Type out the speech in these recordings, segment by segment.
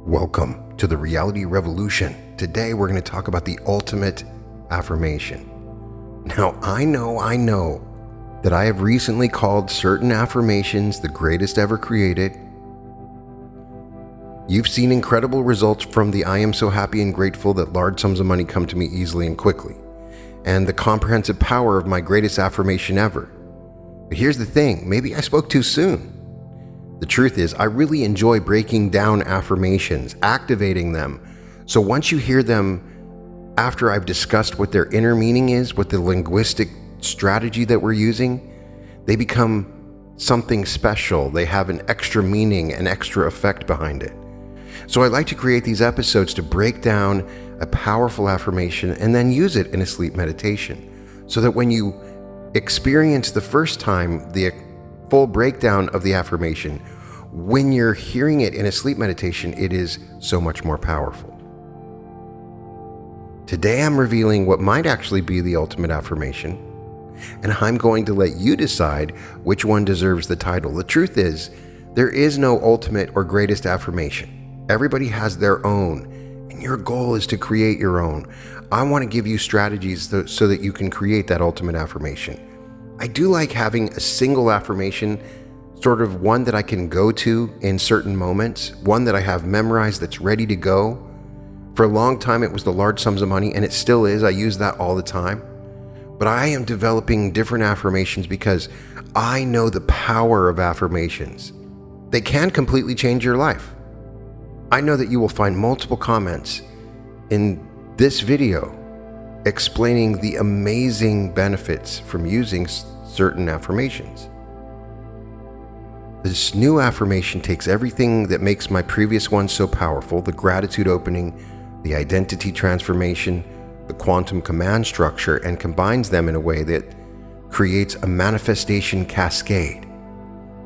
Welcome to the Reality Revolution. Today we're going to talk about the ultimate affirmation. Now, I know that I have recently called certain affirmations the greatest ever created. You've seen incredible results from the I am so happy and grateful that large sums of money come to me easily and quickly, and the comprehensive power of my greatest affirmation ever. But here's the thing, maybe I spoke too soon. The truth is, I really enjoy breaking down affirmations, activating them. So once you hear them after I've discussed what their inner meaning is, what the linguistic strategy that we're using, they become something special. They have an extra meaning, an extra effect behind it. So I like to create these episodes to break down a powerful affirmation and then use it in a sleep meditation, so that when you experience the first time the full breakdown of the affirmation, when you're hearing it in a sleep meditation, it is so much more powerful. Today I'm revealing what might actually be the ultimate affirmation, and I'm going to let you decide which one deserves the title. The truth is, there is no ultimate or greatest affirmation. Everybody has their own, and your goal is to create your own. I want to give you strategies so that you can create that ultimate affirmation. I do like having a single affirmation, sort of one that I can go to in certain moments, one that I have memorized that's ready to go. For a long time, it was the large sums of money, and it still is. I use that all the time. But I am developing different affirmations because I know the power of affirmations. They can completely change your life. I know that you will find multiple comments in this video explaining the amazing benefits from using certain affirmations. This new affirmation takes everything that makes my previous one so powerful, the gratitude opening, the identity transformation, the quantum command structure, and combines them in a way that creates a manifestation cascade.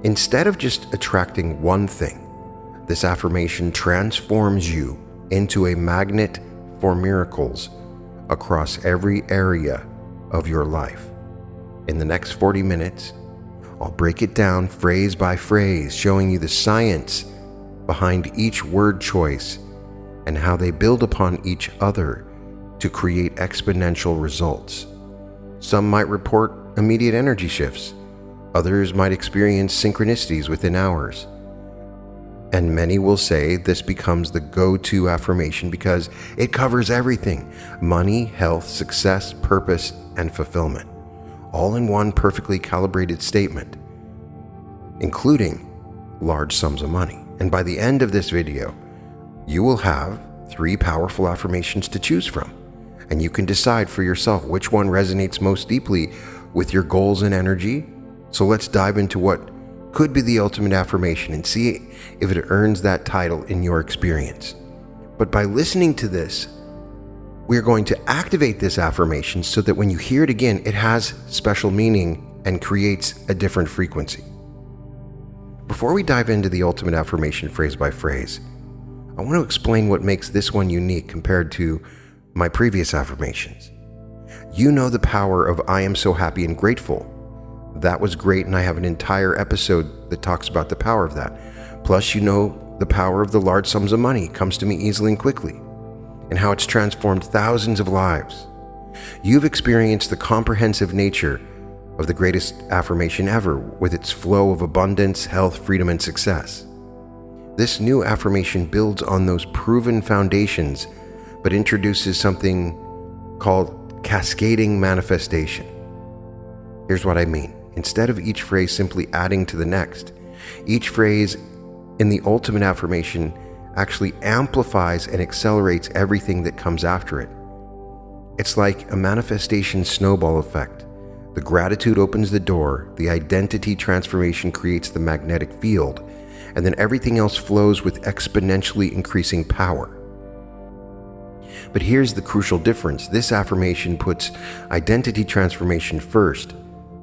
Instead of just attracting one thing, this affirmation transforms you into a magnet for miracles across every area of your life. In the next 40 minutes, I'll break it down phrase by phrase, showing you the science behind each word choice and how they build upon each other to create exponential results. Some might report immediate energy shifts. Others might experience synchronicities within hours. And many will say this becomes the go-to affirmation because it covers everything: money, health, success, purpose, and fulfillment, all in one perfectly calibrated statement, including large sums of money. And by the end of this video, you will have 3 powerful affirmations to choose from, and you can decide for yourself which one resonates most deeply with your goals and energy. So let's dive into what could be the ultimate affirmation and see if it earns that title in your experience. But by listening to this, we're going to activate this affirmation so that when you hear it again, it has special meaning and creates a different frequency. Before we dive into the ultimate affirmation phrase by phrase, I want to explain what makes this one unique compared to my previous affirmations. You know the power of I am so happy and grateful. That was great, and I have an entire episode that talks about the power of that. Plus, you know the power of the large sums of money comes to me easily and quickly, and how it's transformed thousands of lives. You've experienced the comprehensive nature of the greatest affirmation ever, with its flow of abundance, health, freedom, and success. This new affirmation builds on those proven foundations, but introduces something called cascading manifestation. Here's what I mean. Instead of each phrase simply adding to the next, each phrase in the ultimate affirmation actually amplifies and accelerates everything that comes after it. It's like a manifestation snowball effect. The gratitude opens the door, the identity transformation creates the magnetic field, and then everything else flows with exponentially increasing power. But here's the crucial difference. This affirmation puts identity transformation first,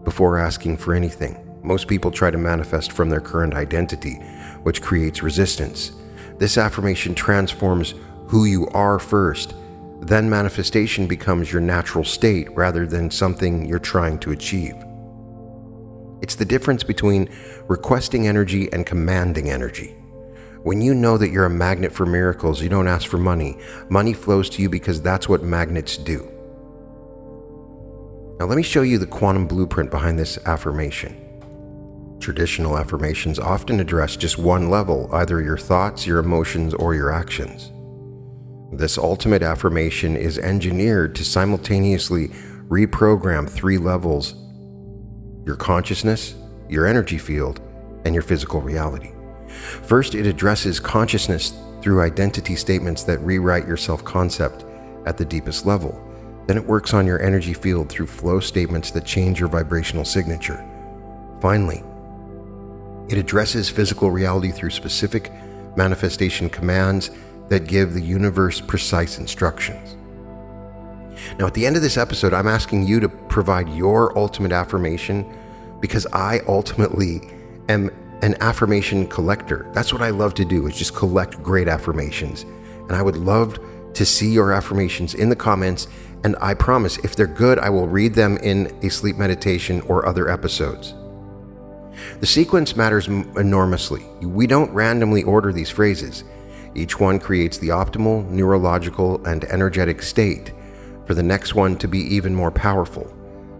before asking for anything. Most people try to manifest from their current identity, which creates resistance. This affirmation transforms who you are first, then manifestation becomes your natural state rather than something you're trying to achieve. It's the difference between requesting energy and commanding energy. When you know that you're a magnet for miracles, you don't ask for money. Money flows to you because that's what magnets do. Now let me show you the quantum blueprint behind this affirmation. Traditional affirmations often address just one level, either your thoughts, your emotions, or your actions. This ultimate affirmation is engineered to simultaneously reprogram 3 levels: your consciousness, your energy field, and your physical reality. First, it addresses consciousness through identity statements that rewrite your self-concept at the deepest level. Then it works on your energy field through flow statements that change your vibrational signature. Finally, it addresses physical reality through specific manifestation commands that give the universe precise instructions. Now, at the end of this episode, I'm asking you to provide your ultimate affirmation because I ultimately am an affirmation collector. That's what I love to do, is just collect great affirmations. And I would love to see your affirmations in the comments. And I promise, if they're good, I will read them in a sleep meditation or other episodes. The sequence matters enormously. We don't randomly order these phrases. Each one creates the optimal neurological and energetic state for the next one to be even more powerful.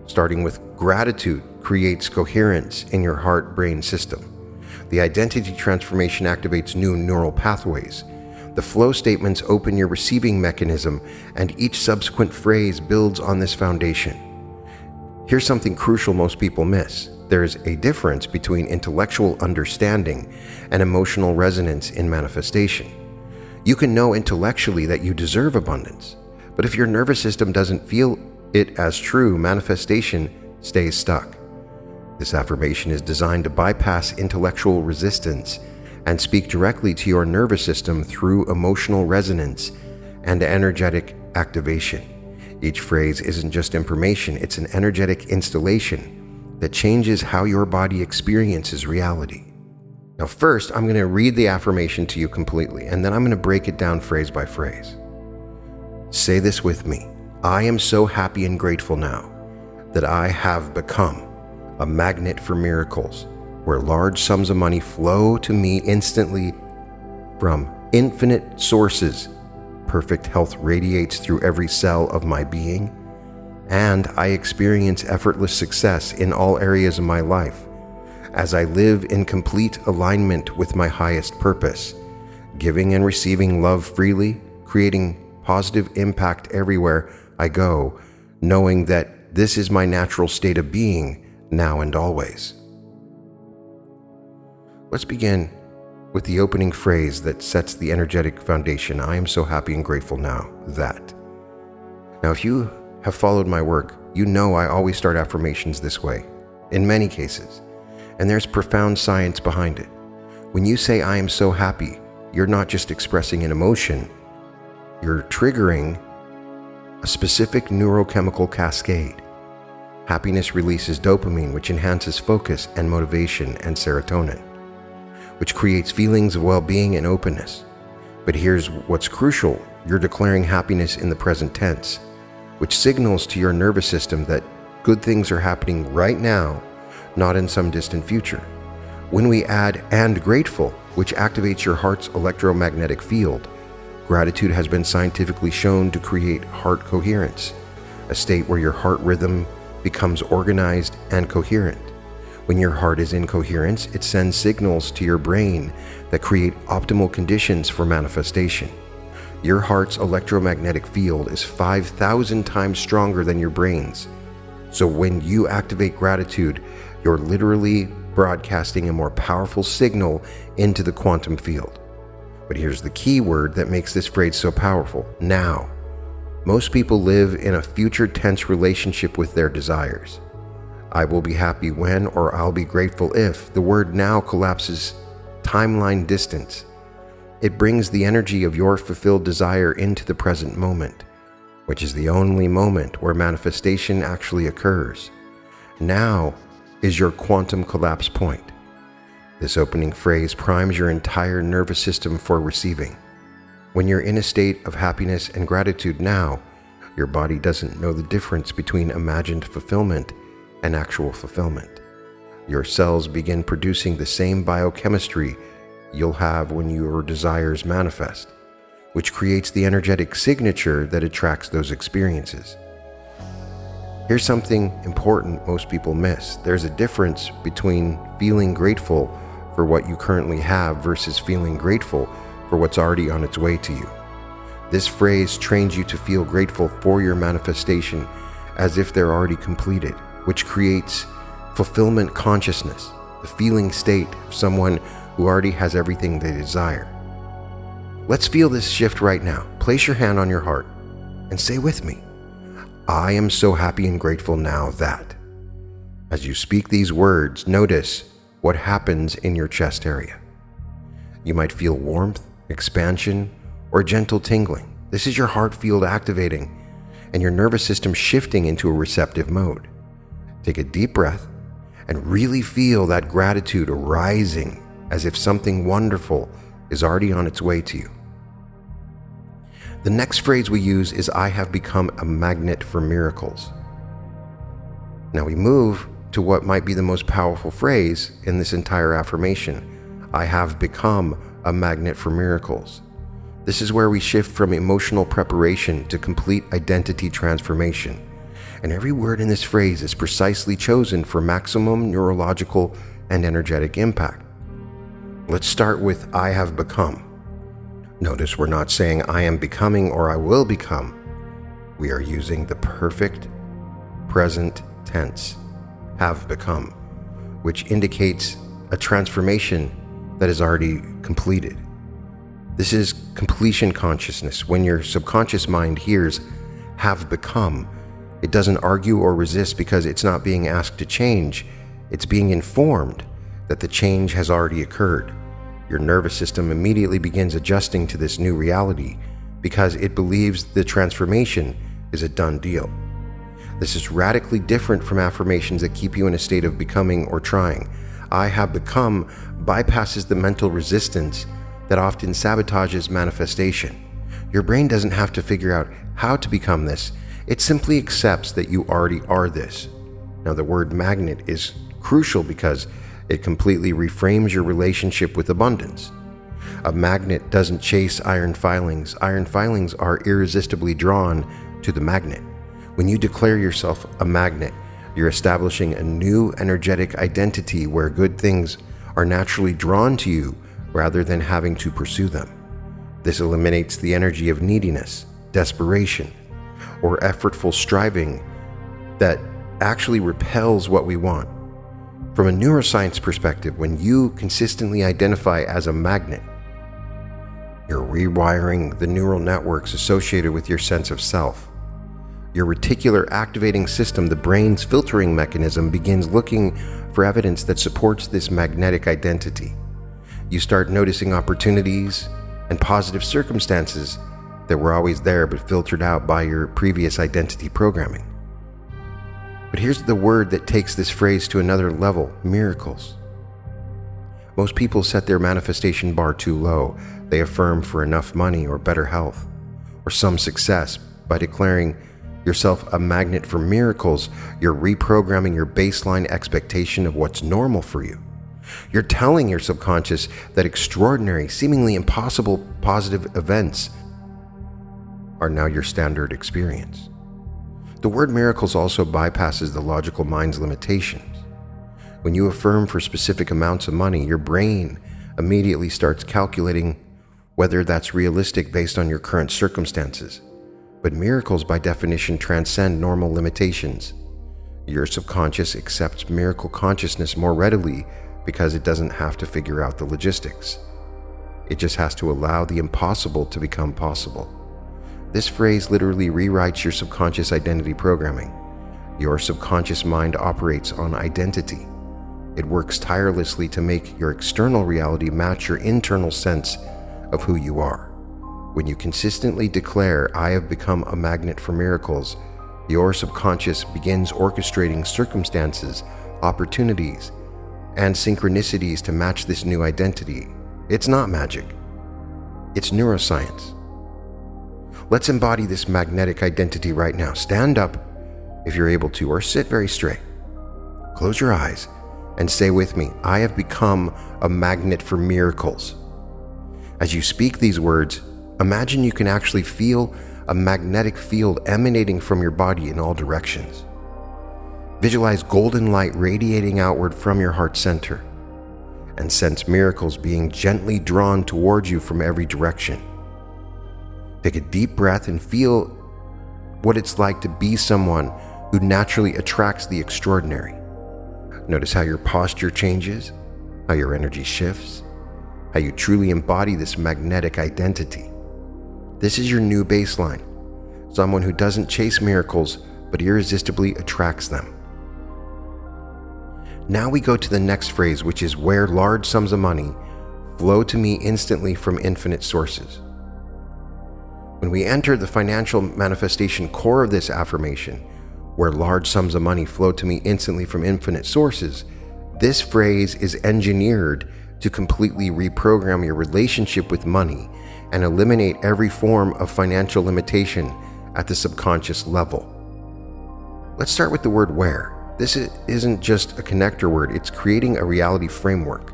Starting with gratitude creates coherence in your heart-brain system. The identity transformation activates new neural pathways. The flow statements open your receiving mechanism, and each subsequent phrase builds on this foundation. Here's something crucial most people miss. There's a difference between intellectual understanding and emotional resonance in manifestation. You can know intellectually that you deserve abundance, but if your nervous system doesn't feel it as true, manifestation stays stuck. This affirmation is designed to bypass intellectual resistance and speak directly to your nervous system through emotional resonance and energetic activation. Each phrase isn't just information, it's an energetic installation that changes how your body experiences reality. Now first, I'm going to read the affirmation to you completely, and then I'm going to break it down phrase by phrase. Say this with me. I am so happy and grateful now that I have become a magnet for miracles, where large sums of money flow to me instantly from infinite sources. Perfect health radiates through every cell of my being, and I experience effortless success in all areas of my life as I live in complete alignment with my highest purpose, giving and receiving love freely, creating positive impact everywhere I go, knowing that this is my natural state of being now and always. Let's begin with the opening phrase that sets the energetic foundation. I am so happy and grateful now that. Now, if you have followed my work, you know I always start affirmations this way, in many cases, and there's profound science behind it. When you say I am so happy, you're not just expressing an emotion, you're triggering a specific neurochemical cascade. Happiness releases dopamine, which enhances focus and motivation, and serotonin, which creates feelings of well-being and openness. But here's what's crucial. You're declaring happiness in the present tense, which signals to your nervous system that good things are happening right now, not in some distant future. When we add "and grateful," which activates your heart's electromagnetic field, gratitude has been scientifically shown to create heart coherence, a state where your heart rhythm becomes organized and coherent. When your heart is in coherence, it sends signals to your brain that create optimal conditions for manifestation. Your heart's electromagnetic field is 5,000 times stronger than your brain's. So when you activate gratitude, you're literally broadcasting a more powerful signal into the quantum field. But here's the key word that makes this phrase so powerful: now. Most people live in a future tense relationship with their desires. I will be happy when, or I'll be grateful if. The word now collapses timeline distance. It brings the energy of your fulfilled desire into the present moment, which is the only moment where manifestation actually occurs. Now is your quantum collapse point. This opening phrase primes your entire nervous system for receiving. When you're in a state of happiness and gratitude now, your body doesn't know the difference between imagined fulfillment and actual fulfillment. Your cells begin producing the same biochemistry you'll have when your desires manifest, which creates the energetic signature that attracts those experiences. Here's something important most people miss. There's a difference between feeling grateful for what you currently have versus feeling grateful for what's already on its way to you. This phrase trains you to feel grateful for your manifestation as if they're already completed, which creates fulfillment consciousness, the feeling state of someone who already has everything they desire. Let's feel this shift right now. Place your hand on your heart and say with me, I am so happy and grateful now that. As you speak these words, notice what happens in your chest area. You might feel warmth, expansion, or gentle tingling. This is your heart field activating and your nervous system shifting into a receptive mode. Take a deep breath and really feel that gratitude arising as if something wonderful is already on its way to you. The next phrase we use is, I have become a magnet for miracles. Now we move to what might be the most powerful phrase in this entire affirmation. I have become a magnet for miracles. This is where we shift from emotional preparation to complete identity transformation. And every word in this phrase is precisely chosen for maximum neurological and energetic impact. Let's start with I have become. Notice we're not saying I am becoming or I will become. We are using the perfect present tense, have become, which indicates a transformation that is already completed. This is completion consciousness. When your subconscious mind hears have become, it doesn't argue or resist because it's not being asked to change. It's being informed that the change has already occurred. Your nervous system immediately begins adjusting to this new reality because it believes the transformation is a done deal. This is radically different from affirmations that keep you in a state of becoming or trying. I have become bypasses the mental resistance that often sabotages manifestation. Your brain doesn't have to figure out how to become this. It simply accepts that you already are this. Now, the word magnet is crucial because it completely reframes your relationship with abundance. A magnet doesn't chase iron filings. Iron filings are irresistibly drawn to the magnet. When you declare yourself a magnet, you're establishing a new energetic identity where good things are naturally drawn to you rather than having to pursue them. This eliminates the energy of neediness, desperation, or effortful striving that actually repels what we want. From a neuroscience perspective, when you consistently identify as a magnet, you're rewiring the neural networks associated with your sense of self. Your reticular activating system, the brain's filtering mechanism, begins looking for evidence that supports this magnetic identity. You start noticing opportunities and positive circumstances that were always there but filtered out by your previous identity programming. But here's the word that takes this phrase to another level: miracles. Most people set their manifestation bar too low. They affirm for enough money or better health or some success. By declaring yourself a magnet for miracles, you're reprogramming your baseline expectation of what's normal for you. You're telling your subconscious that extraordinary, seemingly impossible positive events are now your standard experience. The word miracles also bypasses the logical mind's limitations. When you affirm for specific amounts of money, your brain immediately starts calculating whether that's realistic based on your current circumstances. But miracles, by definition, transcend normal limitations. Your subconscious accepts miracle consciousness more readily because it doesn't have to figure out the logistics. It just has to allow the impossible to become possible. This phrase literally rewrites your subconscious identity programming. Your subconscious mind operates on identity. It works tirelessly to make your external reality match your internal sense of who you are. When you consistently declare, I have become a magnet for miracles, your subconscious begins orchestrating circumstances, opportunities, and synchronicities to match this new identity. It's not magic. It's neuroscience. Let's embody this magnetic identity right now. Stand up if you're able to, or sit very straight. Close your eyes and say with me, I have become a magnet for miracles. As you speak these words, imagine you can actually feel a magnetic field emanating from your body in all directions. Visualize golden light radiating outward from your heart center, and sense miracles being gently drawn towards you from every direction. Take a deep breath and feel what it's like to be someone who naturally attracts the extraordinary. Notice how your posture changes, how your energy shifts, how you truly embody this magnetic identity. This is your new baseline, someone who doesn't chase miracles but irresistibly attracts them. Now we go to the next phrase, which is where large sums of money flow to me instantly from infinite sources. When we enter the financial manifestation core of this affirmation, where large sums of money flow to me instantly from infinite sources, this phrase is engineered to completely reprogram your relationship with money and eliminate every form of financial limitation at the subconscious level. Let's start with the word where. This isn't just a connector word, it's creating a reality framework.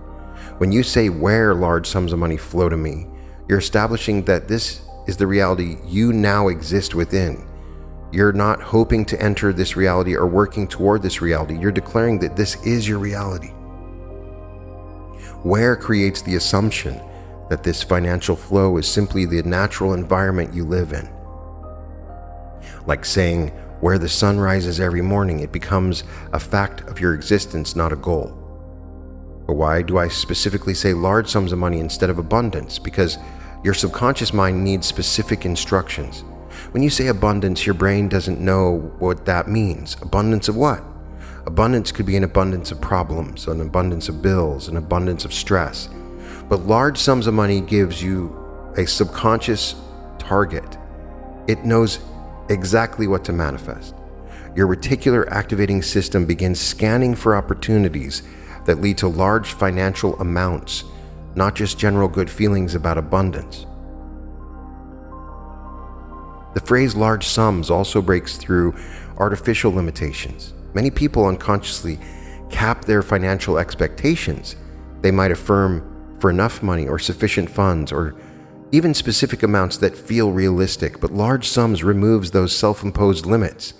When you say where large sums of money flow to me, you're establishing that this is the reality you now exist within. You're not hoping to enter this reality or working toward this reality. You're declaring that this is your reality. Where creates the assumption that this financial flow is simply the natural environment you live in. Like saying, where the sun rises every morning, it becomes a fact of your existence, not a goal. But why do I specifically say large sums of money instead of abundance? Because your subconscious mind needs specific instructions. When you say abundance, your brain doesn't know what that means. Abundance of what? Abundance could be an abundance of problems, an abundance of bills, an abundance of stress. But large sums of money gives you a subconscious target. It knows exactly what to manifest. Your reticular activating system begins scanning for opportunities that lead to large financial amounts, not just general good feelings about abundance. The phrase large sums also breaks through artificial limitations. Many people unconsciously cap their financial expectations. They might affirm for enough money or sufficient funds or even specific amounts that feel realistic, but large sums removes those self-imposed limits.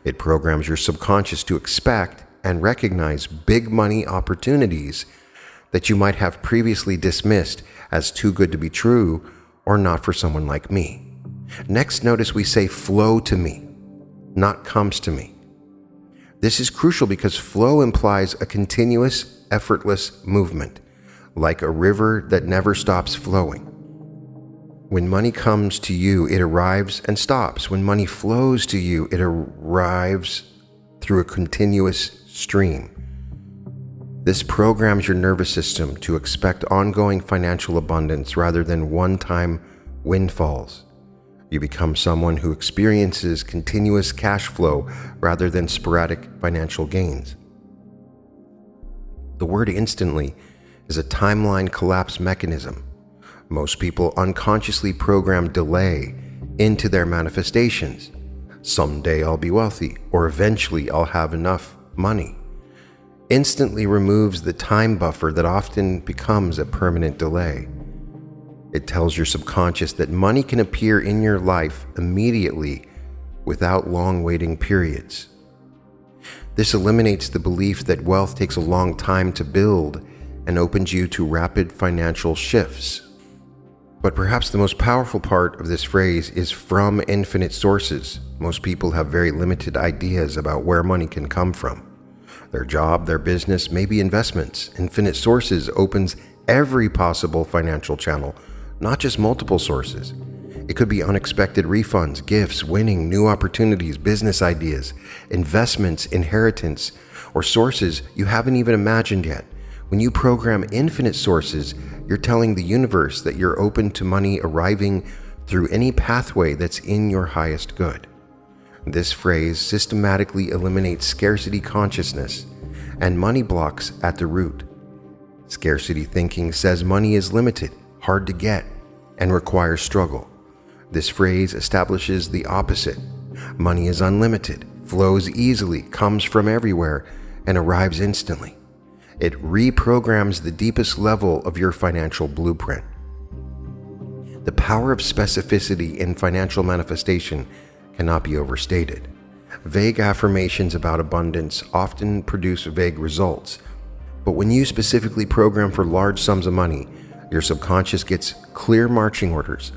It programs your subconscious to expect and recognize big money opportunities that you might have previously dismissed as too good to be true or not for someone like me. Next, notice we say flow to me, not comes to me. This is crucial because flow implies a continuous, effortless movement, like a river that never stops flowing. When money comes to you, it arrives and stops. When money flows to you, it arrives through a continuous stream. This programs your nervous system to expect ongoing financial abundance rather than one-time windfalls. You become someone who experiences continuous cash flow rather than sporadic financial gains. The word instantly is a timeline collapse mechanism. Most people unconsciously program delay into their manifestations. Someday I'll be wealthy, or eventually I'll have enough money. Instantly removes the time buffer that often becomes a permanent delay. It tells your subconscious that money can appear in your life immediately without long waiting periods. This eliminates the belief that wealth takes a long time to build and opens you to rapid financial shifts. But perhaps the most powerful part of this phrase is from infinite sources. Most people have very limited ideas about where money can come from. Their job, their business, maybe investments. Infinite sources opens every possible financial channel, not just multiple sources. It could be unexpected refunds, gifts, winning, new opportunities, business ideas, investments, inheritance, or sources you haven't even imagined yet. When you program infinite sources, you're telling the universe that you're open to money arriving through any pathway that's in your highest good. This phrase systematically eliminates scarcity consciousness and money blocks at the root. Scarcity thinking says money is limited, hard to get, and requires struggle. This phrase establishes the opposite. Money is unlimited, flows easily, comes from everywhere, and arrives instantly. It reprograms the deepest level of your financial blueprint. The power of specificity in financial manifestation cannot be overstated. Vague affirmations about abundance often produce vague results, but when you specifically program for large sums of money, your subconscious gets clear marching orders.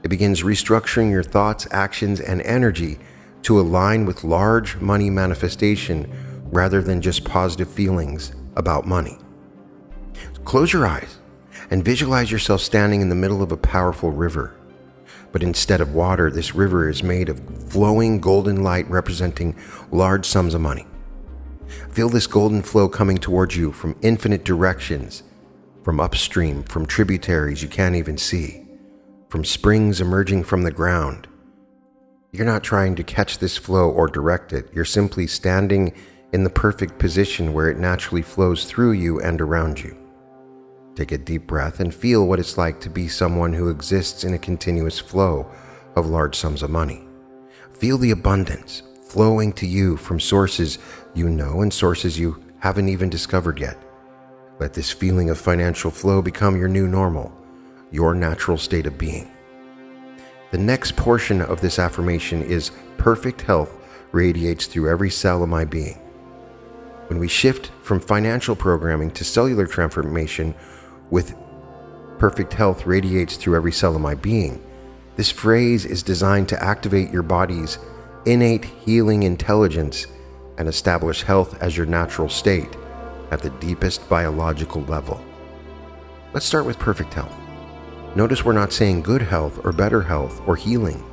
It begins restructuring your thoughts, actions, and energy to align with large money manifestation rather than just positive feelings about money. Close your eyes and visualize yourself standing in the middle of a powerful river. But instead of water, this river is made of flowing golden light representing large sums of money. Feel this golden flow coming towards you from infinite directions, from upstream, from tributaries you can't even see, from springs emerging from the ground. You're not trying to catch this flow or direct it. You're simply standing in the perfect position where it naturally flows through you and around you. Take a deep breath and feel what it's like to be someone who exists in a continuous flow of large sums of money. Feel the abundance flowing to you from sources you know and sources you haven't even discovered yet. Let this feeling of financial flow become your new normal, your natural state of being. The next portion of this affirmation is perfect health radiates through every cell of my being. When we shift from financial programming to cellular transformation with perfect health radiates through every cell of my being, this phrase is designed to activate your body's innate healing intelligence and establish health as your natural state at the deepest biological level. Let's start with perfect health. Notice we're not saying good health or better health or healing.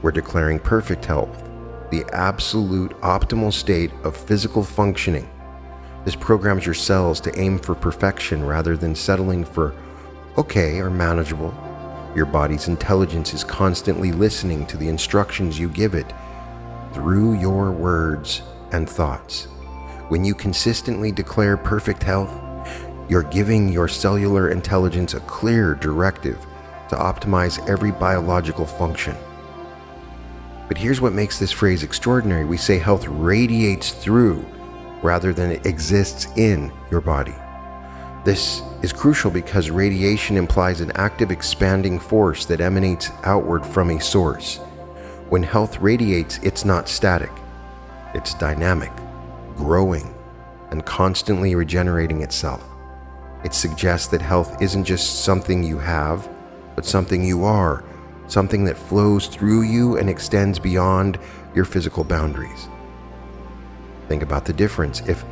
We're declaring perfect health, the absolute optimal state of physical functioning. This programs your cells to aim for perfection rather than settling for okay or manageable. Your body's intelligence is constantly listening to the instructions you give it through your words and thoughts. When you consistently declare perfect health, you're giving your cellular intelligence a clear directive to optimize every biological function. But here's what makes this phrase extraordinary. We say health radiates through rather than it exists in your body. This is crucial because radiation implies an active expanding force that emanates outward from a source. When health radiates, it's not static. It's dynamic, growing, and constantly regenerating itself. It suggests that health isn't just something you have, but something you are, something that flows through you and extends beyond your physical boundaries. Think about the difference. If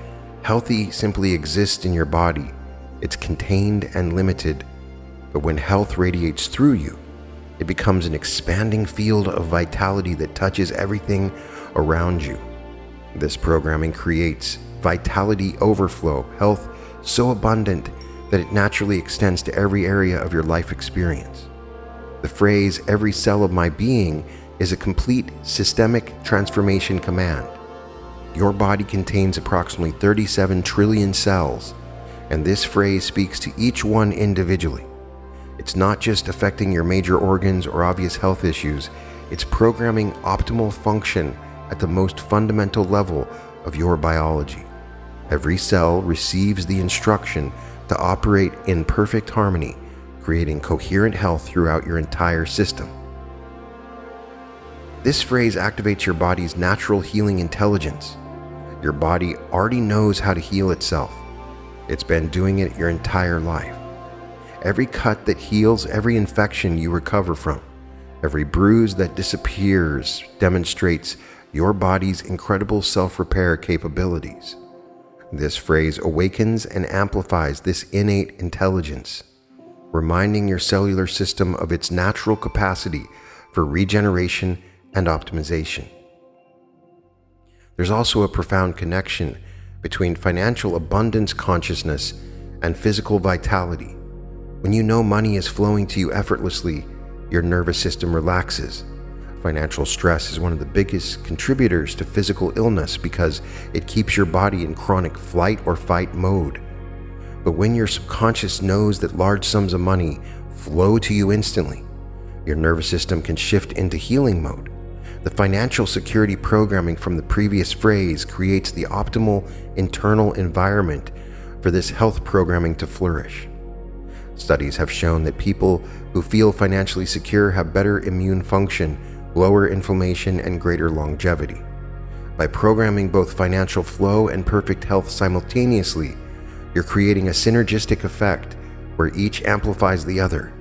healthy simply exists in your body, it's contained and limited. But when health radiates through you, it becomes an expanding field of vitality that touches everything around you. This programming creates vitality overflow, health so abundant that it naturally extends to every area of your life experience. The phrase, every cell of my being, is a complete systemic transformation command. Your body contains approximately 37 trillion cells, and this phrase speaks to each one individually. It's not just affecting your major organs or obvious health issues, it's programming optimal function at the most fundamental level of your biology. Every cell receives the instruction to operate in perfect harmony, creating coherent health throughout your entire system. This phrase activates your body's natural healing intelligence. Your body already knows how to heal itself. It's been doing it your entire life. Every cut that heals, every infection you recover from, every bruise that disappears demonstrates your body's incredible self-repair capabilities. This phrase awakens and amplifies this innate intelligence, reminding your cellular system of its natural capacity for regeneration and optimization. There's also a profound connection between financial abundance consciousness and physical vitality. When you know money is flowing to you effortlessly, your nervous system relaxes. Financial stress is one of the biggest contributors to physical illness because it keeps your body in chronic flight or fight mode. But when your subconscious knows that large sums of money flow to you instantly, your nervous system can shift into healing mode. The financial security programming from the previous phrase creates the optimal internal environment for this health programming to flourish. Studies have shown that people who feel financially secure have better immune function, lower inflammation, and greater longevity. By programming both financial flow and perfect health simultaneously, you're creating a synergistic effect where each amplifies the other.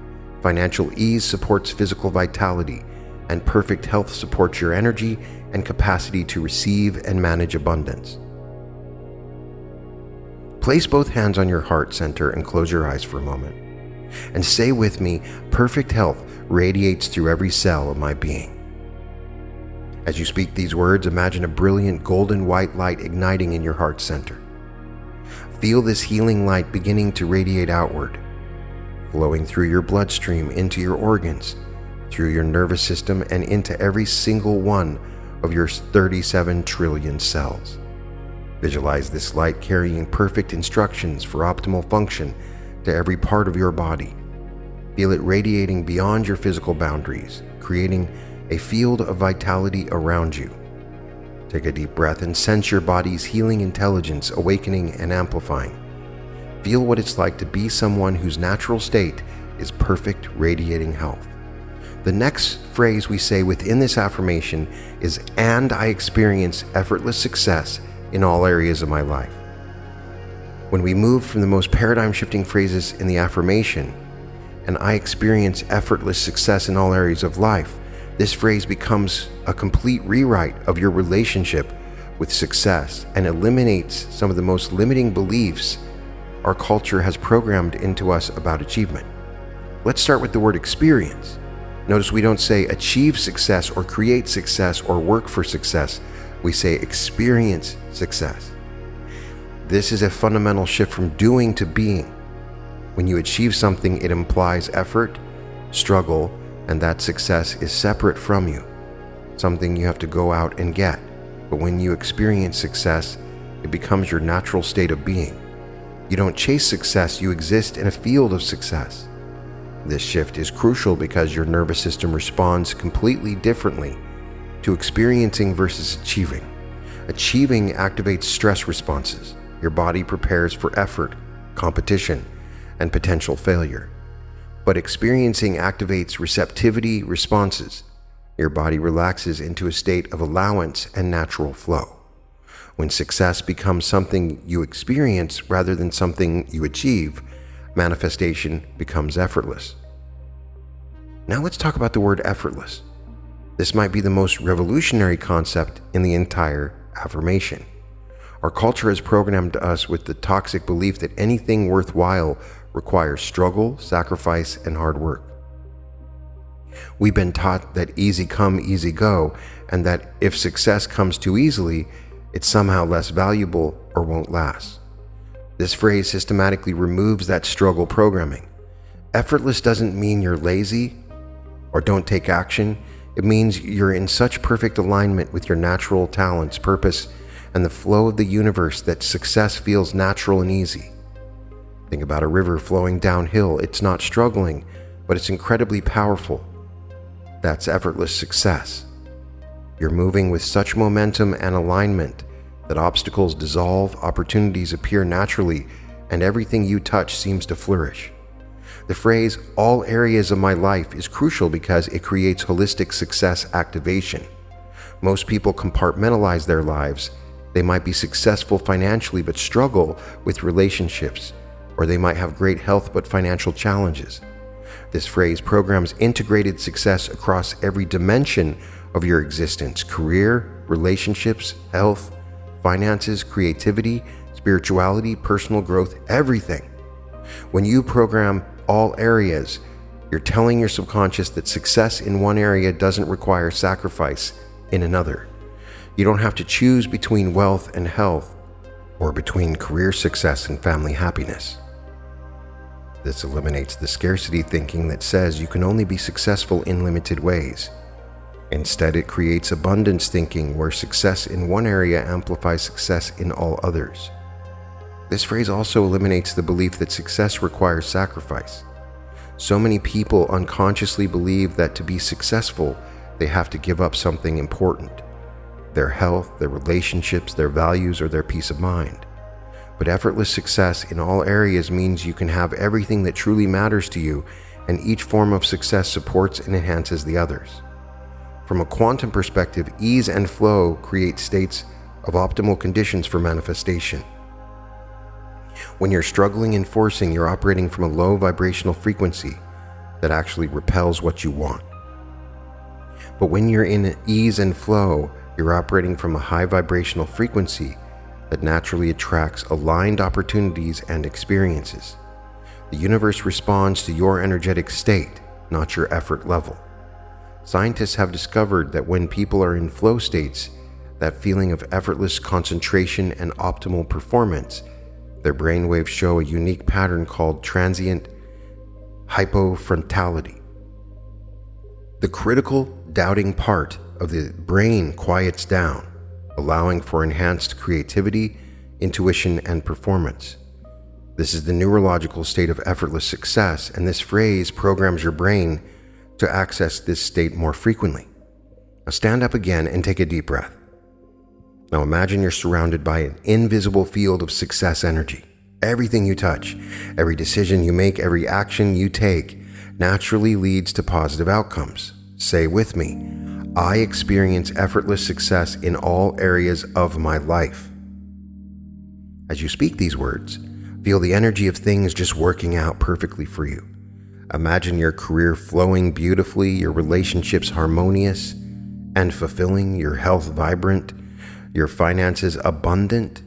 Financial ease supports physical vitality, and perfect health supports your energy and capacity to receive and manage abundance. Place both hands on your heart center and close your eyes for a moment. And say with me, perfect health radiates through every cell of my being. As you speak these words, imagine a brilliant golden white light igniting in your heart center. Feel this healing light beginning to radiate outward, flowing through your bloodstream into your organs, through your nervous system, and into every single one of your 37 trillion cells. Visualize this light carrying perfect instructions for optimal function to every part of your body. Feel it radiating beyond your physical boundaries, creating a field of vitality around you. Take a deep breath and sense your body's healing intelligence awakening and amplifying. Feel what it's like to be someone whose natural state is perfect, radiating health. The next phrase we say within this affirmation is, "And I experience effortless success in all areas of my life." When we move from the most paradigm-shifting phrases in the affirmation, "and I experience effortless success in all areas of life," this phrase becomes a complete rewrite of your relationship with success and eliminates some of the most limiting beliefs our culture has programmed into us about achievement. Let's start with the word experience. Notice we don't say achieve success or create success or work for success. We say experience success. This is a fundamental shift from doing to being. When you achieve something, it implies effort, struggle, and that success is separate from you, something you have to go out and get. But when you experience success, it becomes your natural state of being. You don't chase success, you exist in a field of success. This shift is crucial because your nervous system responds completely differently to experiencing versus achieving. Achieving activates stress responses. Your body prepares for effort, competition, and potential failure. But experiencing activates receptivity responses. Your body relaxes into a state of allowance and natural flow. When success becomes something you experience rather than something you achieve, manifestation becomes effortless. Now let's talk about the word effortless. This might be the most revolutionary concept in the entire affirmation. Our culture has programmed us with the toxic belief that anything worthwhile requires struggle, sacrifice, and hard work. We've been taught that easy come, easy go, and that if success comes too easily, it's somehow less valuable or won't last. This phrase systematically removes that struggle programming. Effortless doesn't mean you're lazy or don't take action. It means you're in such perfect alignment with your natural talents, purpose, and the flow of the universe that success feels natural and easy. Think about a river flowing downhill. It's not struggling, but it's incredibly powerful. That's effortless success. You're moving with such momentum and alignment that obstacles dissolve, opportunities appear naturally, and everything you touch seems to flourish. The phrase, "all areas of my life," is crucial because it creates holistic success activation. Most people compartmentalize their lives. They might be successful financially but struggle with relationships, or they might have great health but financial challenges. This phrase programs integrated success across every dimension of your existence: career, relationships, health, finances, creativity, spirituality, personal growth, everything. When you program all areas, you're telling your subconscious that success in one area doesn't require sacrifice in another. You don't have to choose between wealth and health, or between career success and family happiness. This eliminates the scarcity thinking that says you can only be successful in limited ways. Instead, it creates abundance thinking where success in one area amplifies success in all others. This phrase also eliminates the belief that success requires sacrifice. So many people unconsciously believe that to be successful, they have to give up something important: their health, their relationships, their values, or their peace of mind. But effortless success in all areas means you can have everything that truly matters to you, and each form of success supports and enhances the others. From a quantum perspective, ease and flow create states of optimal conditions for manifestation. When you're struggling and forcing, you're operating from a low vibrational frequency that actually repels what you want. But when you're in ease and flow, you're operating from a high vibrational frequency that naturally attracts aligned opportunities and experiences. The universe responds to your energetic state, not your effort level. Scientists have discovered that when people are in flow states, that feeling of effortless concentration and optimal performance, their brainwaves show a unique pattern called transient hypofrontality. The critical, doubting part of the brain quiets down, allowing for enhanced creativity, intuition, and performance. This is the neurological state of effortless success, and this phrase programs your brain to access this state more frequently. Now stand up again and take a deep breath. Now imagine you're surrounded by an invisible field of success energy. Everything you touch, every decision you make, every action you take naturally leads to positive outcomes. Say with me, I experience effortless success in all areas of my life. As you speak these words, feel the energy of things just working out perfectly for you. Imagine your career flowing beautifully, your relationships harmonious and fulfilling, your health vibrant, your finances abundant,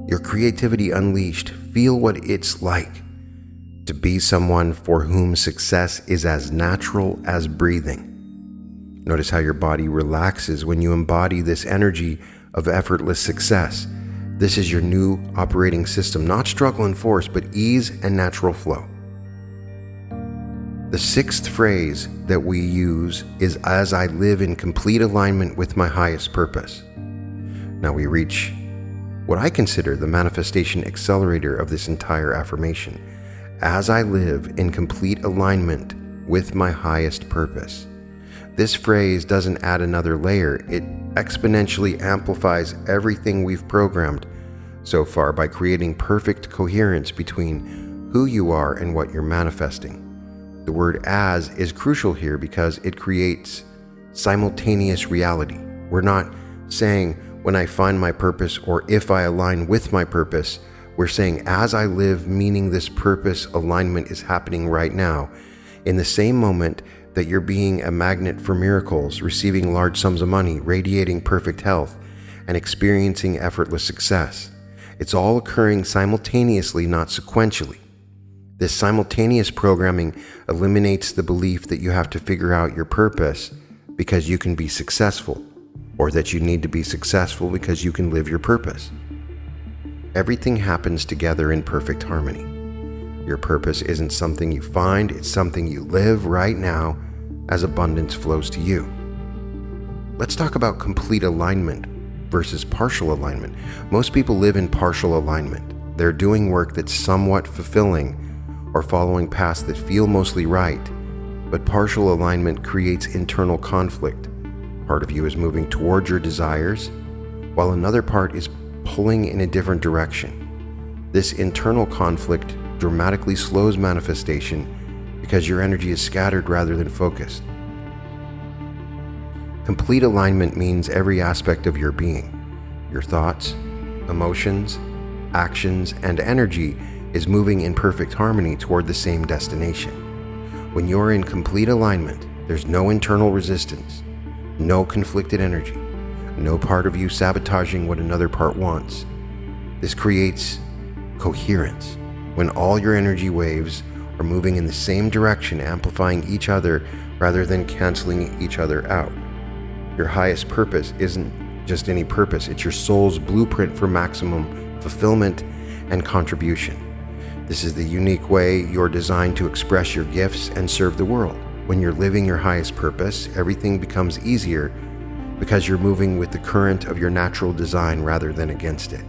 your creativity unleashed. Feel what it's like to be someone for whom success is as natural as breathing. Notice how your body relaxes when you embody this energy of effortless success. This is your new operating system, not struggle and force, but ease and natural flow. The sixth phrase that we use is, as I live in complete alignment with my highest purpose. Now we reach what I consider the manifestation accelerator of this entire affirmation. As I live in complete alignment with my highest purpose. This phrase doesn't add another layer. It exponentially amplifies everything we've programmed so far by creating perfect coherence between who you are and what you're manifesting. The word "as" is crucial here because it creates simultaneous reality. We're not saying when I find my purpose or if I align with my purpose. We're saying as I live, meaning this purpose alignment is happening right now. In the same moment that you're being a magnet for miracles, receiving large sums of money, radiating perfect health, and experiencing effortless success. It's all occurring simultaneously, not sequentially. This simultaneous programming eliminates the belief that you have to figure out your purpose because you can be successful, or that you need to be successful because you can live your purpose. Everything happens together in perfect harmony. Your purpose isn't something you find, it's something you live right now as abundance flows to you. Let's talk about complete alignment versus partial alignment. Most people live in partial alignment. They're doing work that's somewhat fulfilling or following paths that feel mostly right, but partial alignment creates internal conflict. Part of you is moving toward your desires, while another part is pulling in a different direction. This internal conflict dramatically slows manifestation because your energy is scattered rather than focused. Complete alignment means every aspect of your being, your thoughts, emotions, actions, and energy is moving in perfect harmony toward the same destination. When you're in complete alignment, there's no internal resistance, no conflicted energy, no part of you sabotaging what another part wants. This creates coherence, when all your energy waves are moving in the same direction, amplifying each other rather than canceling each other out. Your highest purpose isn't just any purpose, it's your soul's blueprint for maximum fulfillment and contribution. This is the unique way you're designed to express your gifts and serve the world. When you're living your highest purpose, everything becomes easier because you're moving with the current of your natural design rather than against it.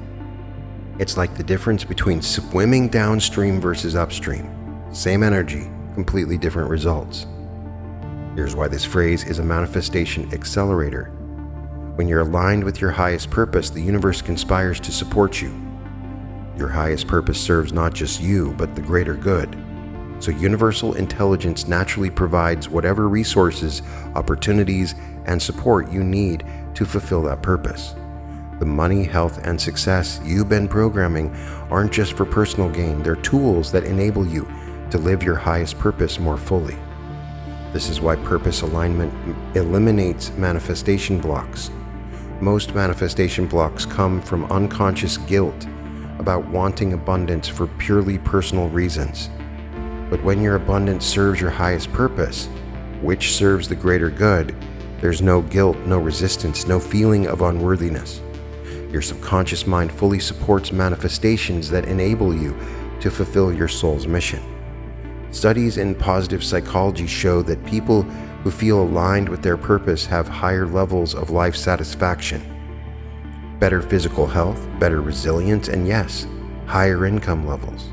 It's like the difference between swimming downstream versus upstream. Same energy, completely different results. Here's why this phrase is a manifestation accelerator. When you're aligned with your highest purpose, the universe conspires to support you. Your highest purpose serves not just you, but the greater good. So universal intelligence naturally provides whatever resources, opportunities, and support you need to fulfill that purpose. The money, health, and success you've been programming aren't just for personal gain. They're tools that enable you to live your highest purpose more fully. This is why purpose alignment eliminates manifestation blocks. Most manifestation blocks come from unconscious guilt about wanting abundance for purely personal reasons. But when your abundance serves your highest purpose, which serves the greater good, there's no guilt, no resistance, no feeling of unworthiness. Your subconscious mind fully supports manifestations that enable you to fulfill your soul's mission. Studies in positive psychology show that people who feel aligned with their purpose have higher levels of life satisfaction, better physical health, better resilience, and yes, higher income levels.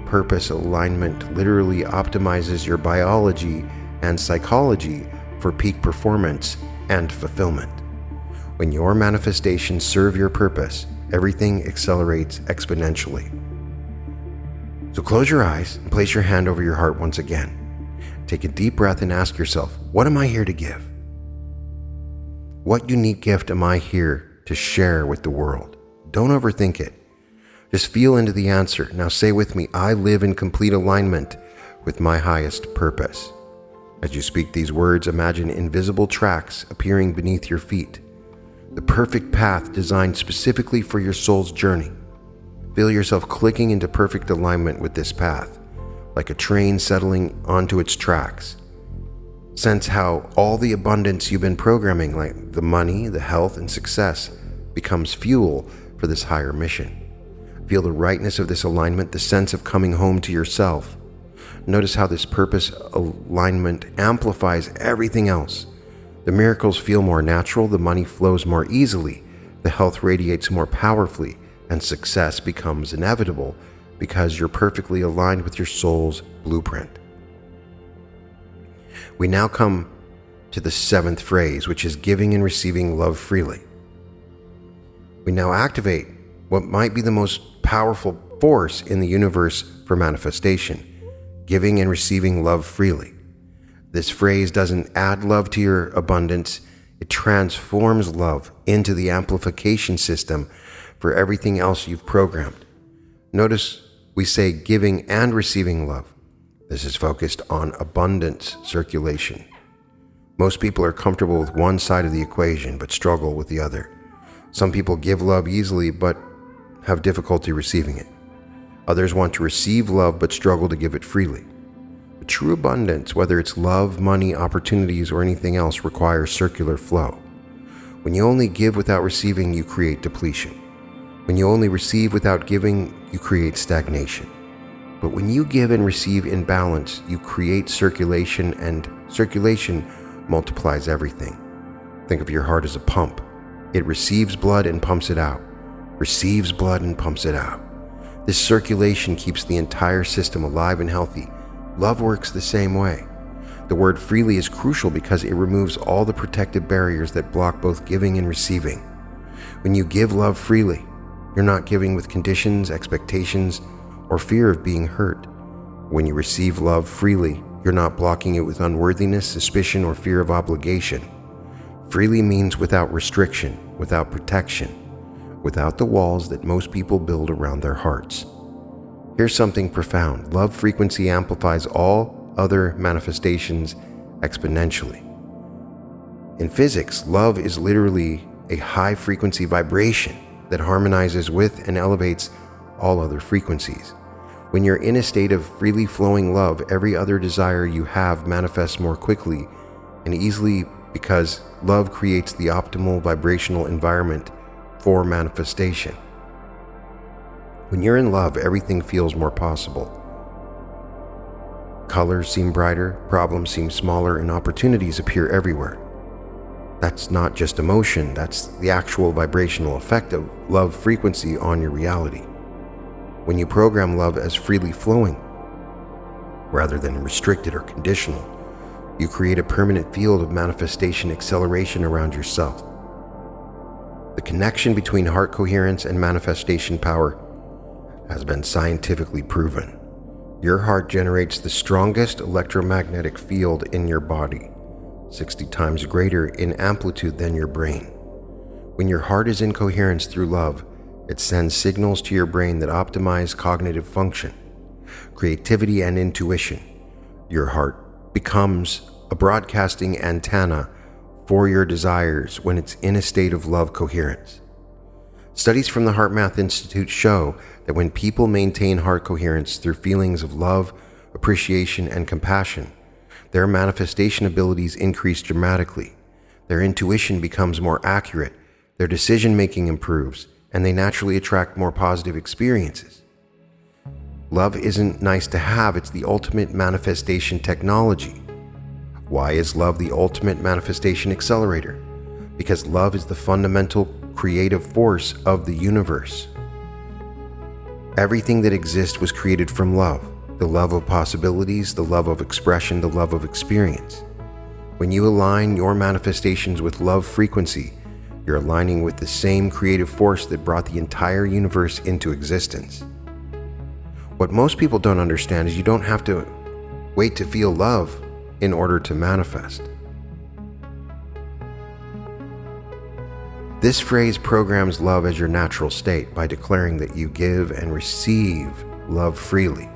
Purpose alignment literally optimizes your biology and psychology for peak performance and fulfillment. When your manifestations serve your purpose, everything accelerates exponentially. So close your eyes and place your hand over your heart once again. Take a deep breath and ask yourself, what am I here to give? What unique gift am I here to share with the world? Don't overthink it. Just feel into the answer. Now say with me, I live in complete alignment with my highest purpose. As you speak these words, imagine invisible tracks appearing beneath your feet. The perfect path designed specifically for your soul's journey. Feel yourself clicking into perfect alignment with this path, like a train settling onto its tracks. Sense how all the abundance you've been programming, like the money, the health, and success, becomes fuel for this higher mission. Feel the rightness of this alignment, the sense of coming home to yourself. Notice how this purpose alignment amplifies everything else. The miracles feel more natural, the money flows more easily, the health radiates more powerfully, and success becomes inevitable because you're perfectly aligned with your soul's blueprint. We now come to the seventh phrase, which is giving and receiving love freely. We now activate what might be the most powerful force in the universe for manifestation, giving and receiving love freely. This phrase doesn't add love to your abundance, it transforms love into the amplification system for everything else you've programmed. Notice we say giving and receiving love. This is focused on abundance circulation. Most people are comfortable with one side of the equation but struggle with the other. Some people give love easily but have difficulty receiving it. Others want to receive love but struggle to give it freely. But true abundance, whether it's love, money, opportunities, or anything else, requires circular flow. When you only give without receiving, you create depletion. When you only receive without giving, you create stagnation. But when you give and receive in balance, you create circulation, and circulation multiplies everything. Think of your heart as a pump. It receives blood and pumps it out, receives blood and pumps it out. This circulation keeps the entire system alive and healthy. Love works the same way. The word freely is crucial because it removes all the protective barriers that block both giving and receiving. When you give love freely, you're not giving with conditions, expectations, or fear of being hurt. When you receive love freely, you're not blocking it with unworthiness, suspicion, or fear of obligation. Freely means without restriction, without protection, without the walls that most people build around their hearts. Here's something profound. Love frequency amplifies all other manifestations exponentially. In physics, love is literally a high frequency vibration that harmonizes with and elevates all other frequencies. When you're in a state of freely flowing love, every other desire you have manifests more quickly and easily because love creates the optimal vibrational environment for manifestation. When you're in love, everything feels more possible. Colors seem brighter, problems seem smaller, and opportunities appear everywhere. That's not just emotion, that's the actual vibrational effect of love frequency on your reality. When you program love as freely flowing, rather than restricted or conditional, you create a permanent field of manifestation acceleration around yourself. The connection between heart coherence and manifestation power has been scientifically proven. Your heart generates the strongest electromagnetic field in your body, 60 times greater in amplitude than your brain. When your heart is in coherence through love, it sends signals to your brain that optimize cognitive function, creativity, and intuition. Your heart becomes a broadcasting antenna for your desires when it's in a state of love coherence. Studies from the HeartMath Institute show that when people maintain heart coherence through feelings of love, appreciation, and compassion, their manifestation abilities increase dramatically, their intuition becomes more accurate, their decision-making improves, and they naturally attract more positive experiences. Love isn't nice to have, it's the ultimate manifestation technology. Why is love the ultimate manifestation accelerator? Because love is the fundamental creative force of the universe. Everything that exists was created from love, the love of possibilities, the love of expression, the love of experience. When you align your manifestations with love frequency, you're aligning with the same creative force that brought the entire universe into existence. What most people don't understand is you don't have to wait to feel love in order to manifest. This phrase programs love as your natural state by declaring that you give and receive love freely.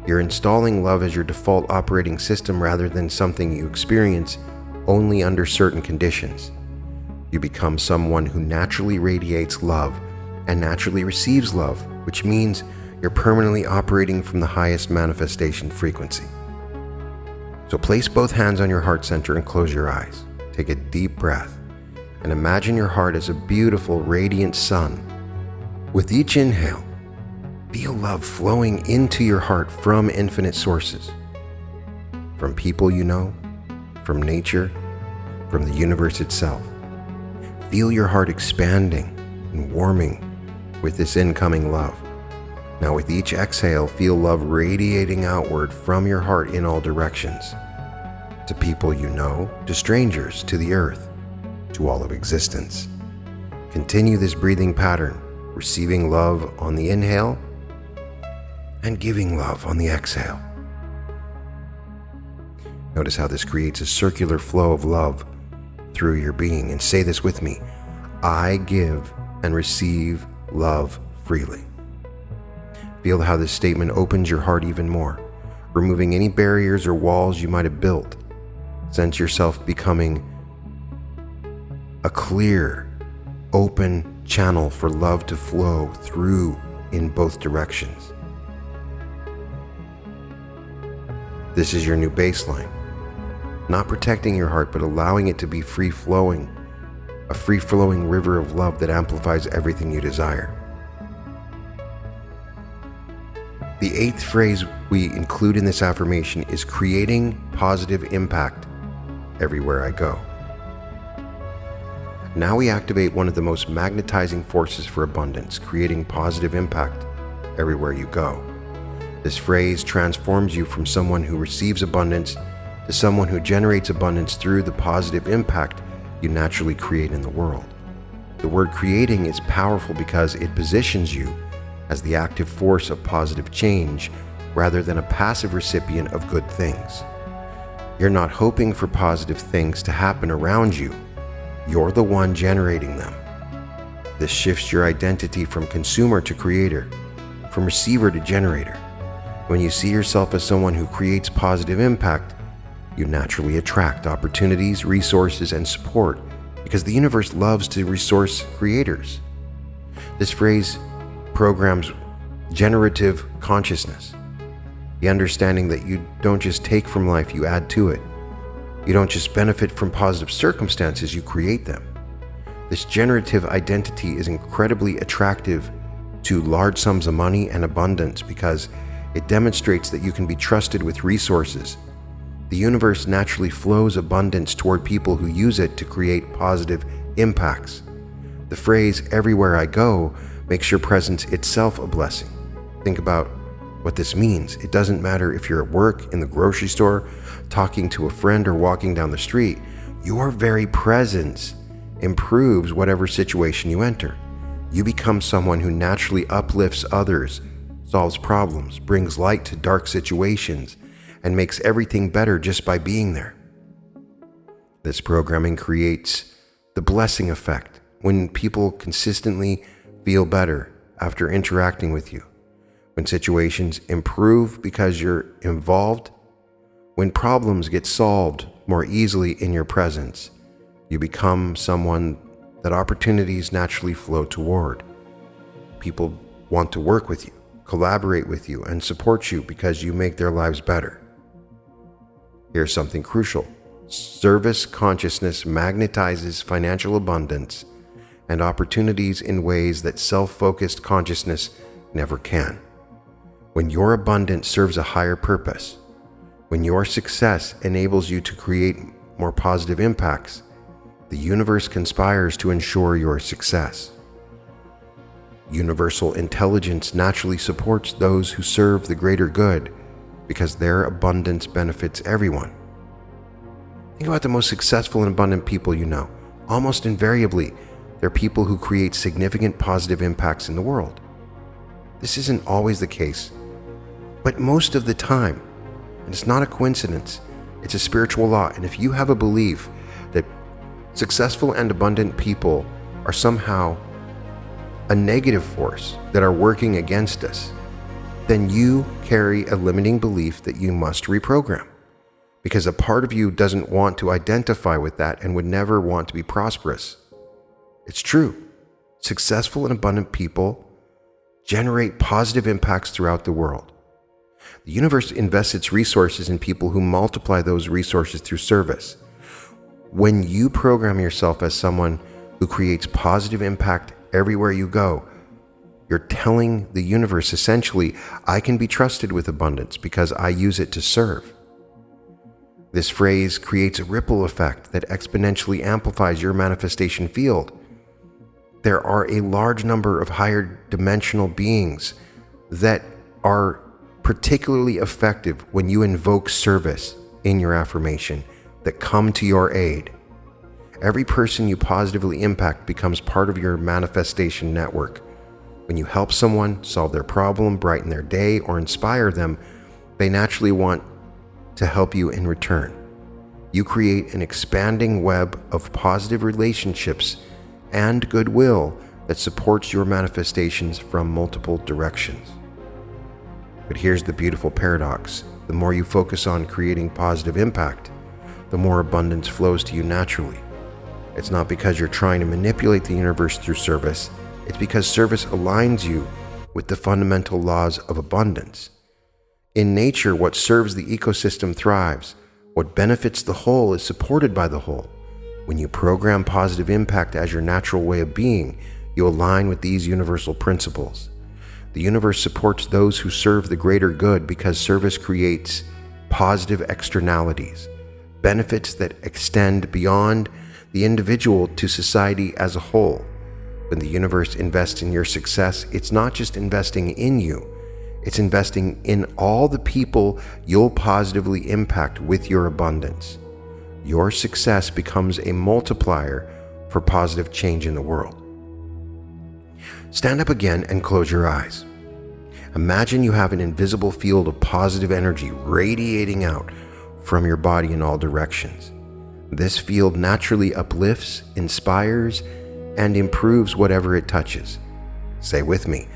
You're installing love as your default operating system rather than something you experience only under certain conditions. You become someone who naturally radiates love and naturally receives love, which means you're permanently operating from the highest manifestation frequency. So place both hands on your heart center and close your eyes. Take a deep breath and imagine your heart as a beautiful, radiant sun. With each inhale, feel love flowing into your heart from infinite sources, from people you know, from nature, from the universe itself. Feel your heart expanding and warming with this incoming love. Now with each exhale, feel love radiating outward from your heart in all directions, to people you know, to strangers, to the earth, to all of existence. Continue this breathing pattern, receiving love on the inhale and giving love on the exhale. Notice how this creates a circular flow of love through your being, and say this with me: I give and receive love freely. Feel how this statement opens your heart even more, removing any barriers or walls you might have built. Sense yourself becoming a clear, open channel for love to flow through in both directions. This is your new baseline. Not protecting your heart, but allowing it to be free-flowing, a free-flowing river of love that amplifies everything you desire. The eighth phrase we include in this affirmation is creating positive impact everywhere I go. Now we activate one of the most magnetizing forces for abundance, creating positive impact everywhere you go. This phrase transforms you from someone who receives abundance to someone who generates abundance through the positive impact you naturally create in the world. The word creating is powerful because it positions you as the active force of positive change rather than a passive recipient of good things. You're not hoping for positive things to happen around you. You're the one generating them. This shifts your identity from consumer to creator, from receiver to generator. When you see yourself as someone who creates positive impact, you naturally attract opportunities, resources, and support because the universe loves to resource creators. This phrase programs generative consciousness, the understanding that you don't just take from life, you add to it. You don't just benefit from positive circumstances, you create them. This generative identity is incredibly attractive to large sums of money and abundance because it demonstrates that you can be trusted with resources. The universe naturally flows abundance toward people who use it to create positive impacts. The phrase, everywhere I go, makes your presence itself a blessing. Think about what this means. It doesn't matter if you're at work, in the grocery store, talking to a friend, or walking down the street. Your very presence improves whatever situation you enter. You become someone who naturally uplifts others solves problems, brings light to dark situations, and makes everything better just by being there. This programming creates the blessing effect when people consistently feel better after interacting with you, when situations improve because you're involved, when problems get solved more easily in your presence. You become someone that opportunities naturally flow toward. People want to work with you, collaborate with you, and support you because you make their lives better. Here's something crucial. Service consciousness magnetizes financial abundance and opportunities in ways that self-focused consciousness never can. When your abundance serves a higher purpose, when your success enables you to create more positive impacts, the universe conspires to ensure your success. Universal intelligence naturally supports those who serve the greater good because their abundance benefits everyone. Think about the most successful and abundant people you know. Almost invariably, they're people who create significant positive impacts in the world. This isn't always the case, but most of the time. And it's not a coincidence. It's a spiritual law. And if you have a belief that successful and abundant people are somehow a negative force that are working against us, then you carry a limiting belief that you must reprogram. Because a part of you doesn't want to identify with that and would never want to be prosperous. It's true. Successful and abundant people generate positive impacts throughout the world. The universe invests its resources in people who multiply those resources through service. When you program yourself as someone who creates positive impact everywhere you go, you're telling the universe essentially, I can be trusted with abundance because I use it to serve. This phrase creates a ripple effect that exponentially amplifies your manifestation field. There are a large number of higher dimensional beings that are particularly effective when you invoke service in your affirmation that come to your aid. Every person you positively impact becomes part of your manifestation network. When you help someone solve their problem, brighten their day, or inspire them, they naturally want to help you in return. You create an expanding web of positive relationships and goodwill that supports your manifestations from multiple directions. But here's the beautiful paradox. The more you focus on creating positive impact, the more abundance flows to you naturally. It's not because you're trying to manipulate the universe through service. It's because service aligns you with the fundamental laws of abundance. In nature, what serves the ecosystem thrives. What benefits the whole is supported by the whole. When you program positive impact as your natural way of being, you align with these universal principles. The universe supports those who serve the greater good because service creates positive externalities, benefits that extend beyond the individual to society as a whole. When the universe invests in your success, it's not just investing in you, it's investing in all the people you'll positively impact with your abundance. Your success becomes a multiplier for positive change in the world. Stand up again and close your eyes. Imagine you have an invisible field of positive energy radiating out from your body in all directions. This field naturally uplifts, inspires, and improves whatever it touches. Say with me,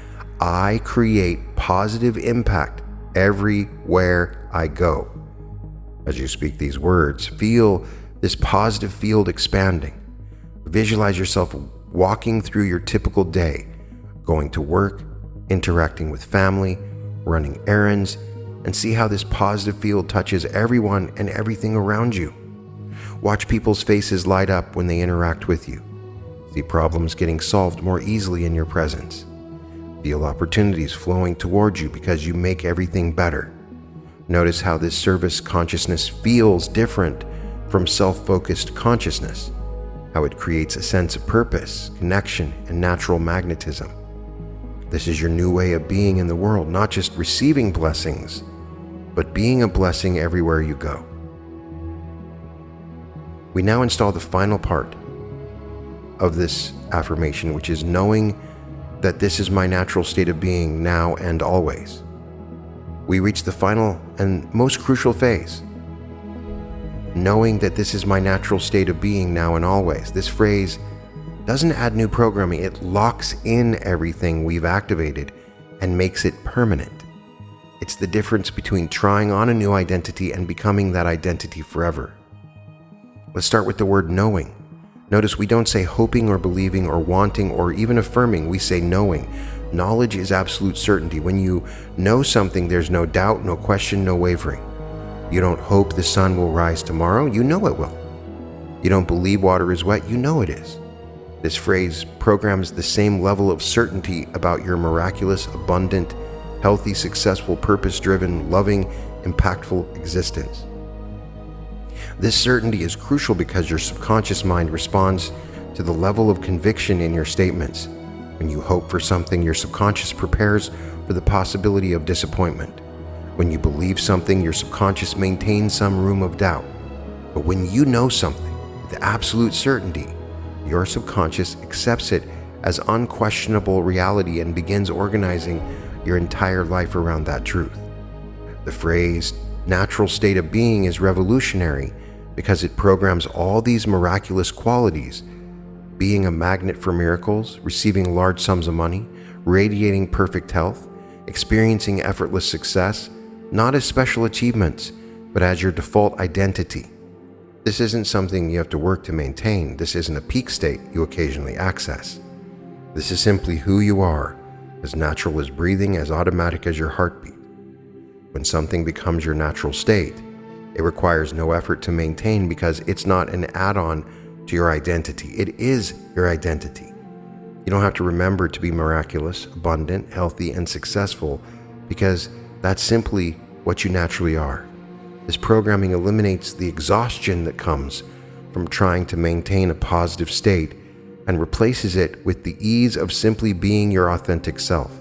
I create positive impact everywhere I go. As you speak these words, feel this positive field expanding. Visualize yourself walking through your typical day, going to work, interacting with family, running errands, and see how this positive field touches everyone and everything around you. Watch people's faces light up when they interact with you. See problems getting solved more easily in your presence. Feel opportunities flowing towards you because you make everything better. Notice how this service consciousness feels different from self-focused consciousness, how it creates a sense of purpose, connection, and natural magnetism. This is your new way of being in the world, not just receiving blessings, but being a blessing everywhere you go. We now install the final part of this affirmation, which is knowing that this is my natural state of being now and always. We reach the final and most crucial phase. Knowing that this is my natural state of being now and always. This phrase doesn't add new programming, it locks in everything we've activated and makes it permanent. It's the difference between trying on a new identity and becoming that identity forever. Let's start with the word knowing. Notice we don't say hoping or believing or wanting or even affirming, we say knowing. Knowledge is absolute certainty. When you know something, there's no doubt, no question, no wavering. You don't hope the sun will rise tomorrow, you know it will. You don't believe water is wet, you know it is. This phrase programs the same level of certainty about your miraculous, abundant, healthy, successful, purpose-driven, loving, impactful existence. This certainty is crucial because your subconscious mind responds to the level of conviction in your statements. When you hope for something, your subconscious prepares for the possibility of disappointment. When you believe something, your subconscious maintains some room of doubt. But when you know something with absolute certainty, your subconscious accepts it as unquestionable reality and begins organizing your entire life around that truth. The phrase natural state of being is revolutionary because it programs all these miraculous qualities: being a magnet for miracles, receiving large sums of money, radiating perfect health, experiencing effortless success, not as special achievements, but as your default identity. This isn't something you have to work to maintain. This isn't a peak state you occasionally access. This is simply who you are, as natural as breathing, as automatic as your heartbeat. When something becomes your natural state, it requires no effort to maintain because it's not an add-on to your identity. It is your identity. You don't have to remember to be miraculous, abundant, healthy, and successful because that's simply what you naturally are. This programming eliminates the exhaustion that comes from trying to maintain a positive state and replaces it with the ease of simply being your authentic self.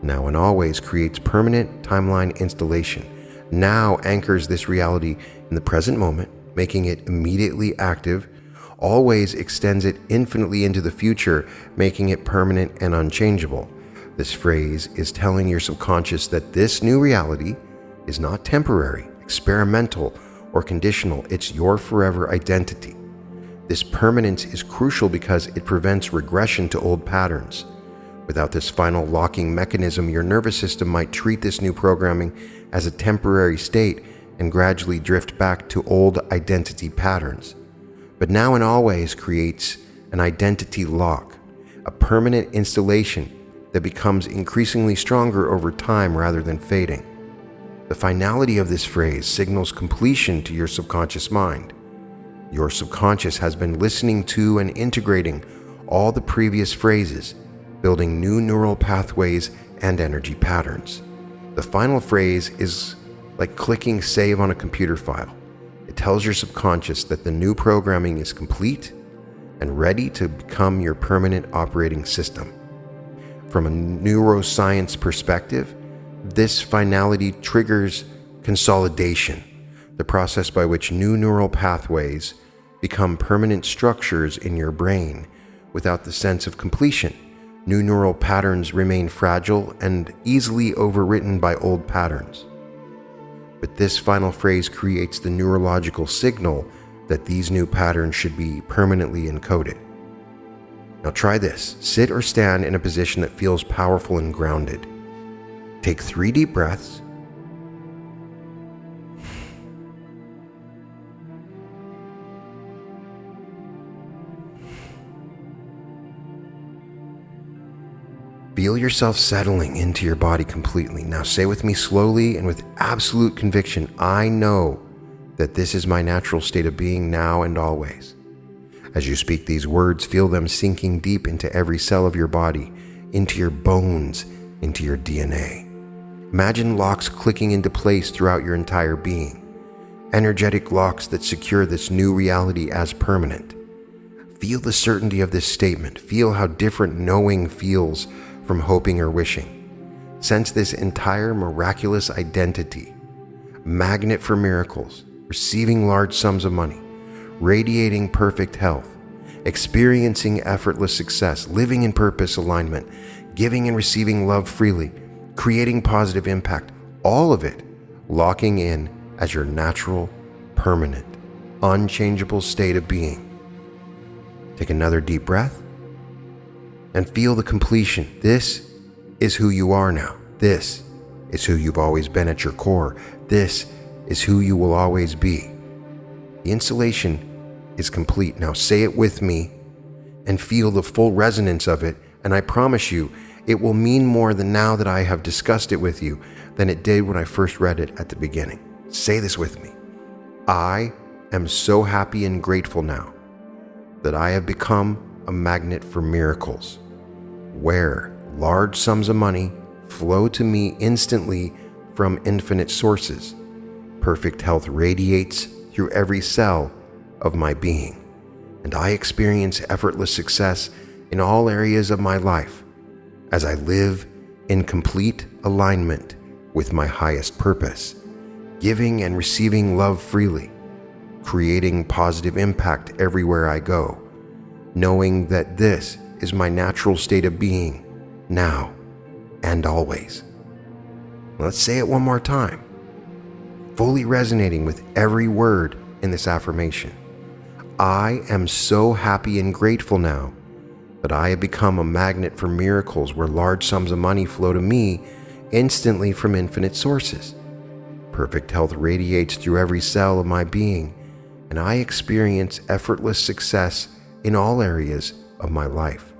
Now and always creates permanent timeline installation. Now anchors this reality in the present moment, making it immediately active. Always extends it infinitely into the future, making it permanent and unchangeable. This phrase is telling your subconscious that this new reality is not temporary, experimental, or conditional. It's your forever identity. This permanence is crucial because it prevents regression to old patterns. Without this final locking mechanism, your nervous system might treat this new programming as a temporary state and gradually drift back to old identity patterns. But now and always creates an identity lock, a permanent installation that becomes increasingly stronger over time rather than fading. The finality of this phrase signals completion to your subconscious mind. Your subconscious has been listening to and integrating all the previous phrases, building new neural pathways and energy patterns. The final phrase is like clicking save on a computer file. It tells your subconscious that the new programming is complete and ready to become your permanent operating system. From a neuroscience perspective, this finality triggers consolidation, the process by which new neural pathways become permanent structures in your brain. Without the sense of completion, new neural patterns remain fragile and easily overwritten by old patterns. But this final phrase creates the neurological signal that these new patterns should be permanently encoded. Now try this. Sit or stand in a position that feels powerful and grounded. Take 3 deep breaths. Feel yourself settling into your body completely. Now say with me slowly and with absolute conviction, I know that this is my natural state of being now and always. As you speak these words, feel them sinking deep into every cell of your body, into your bones, into your DNA. Imagine locks clicking into place throughout your entire being, energetic locks that secure this new reality as permanent. Feel the certainty of this statement. Feel how different knowing feels from hoping or wishing. Sense this entire miraculous identity, magnet for miracles, receiving large sums of money, radiating perfect health, experiencing effortless success, living in purpose alignment, giving and receiving love freely, creating positive impact, all of it locking in as your natural, permanent, unchangeable state of being. Take another deep breath and feel the completion. This is who you are now. This is who you've always been at your core. This is who you will always be. The installation is complete. Now say it with me and feel the full resonance of it, and I promise you, it will mean more than now that I have discussed it with you than it did when I first read it at the beginning. Say this with me. I am so happy and grateful now that I have become a magnet for miracles, where large sums of money flow to me instantly from infinite sources. Perfect health radiates through every cell of my being, and I experience effortless success in all areas of my life as I live in complete alignment with my highest purpose, giving and receiving love freely, creating positive impact everywhere I go, knowing that this is my natural state of being now and always. Let's say it one more time, fully resonating with every word in this affirmation. I am so happy and grateful now that I have become a magnet for miracles, where large sums of money flow to me instantly from infinite sources. Perfect health radiates through every cell of my being, and I experience effortless success in all areas of my life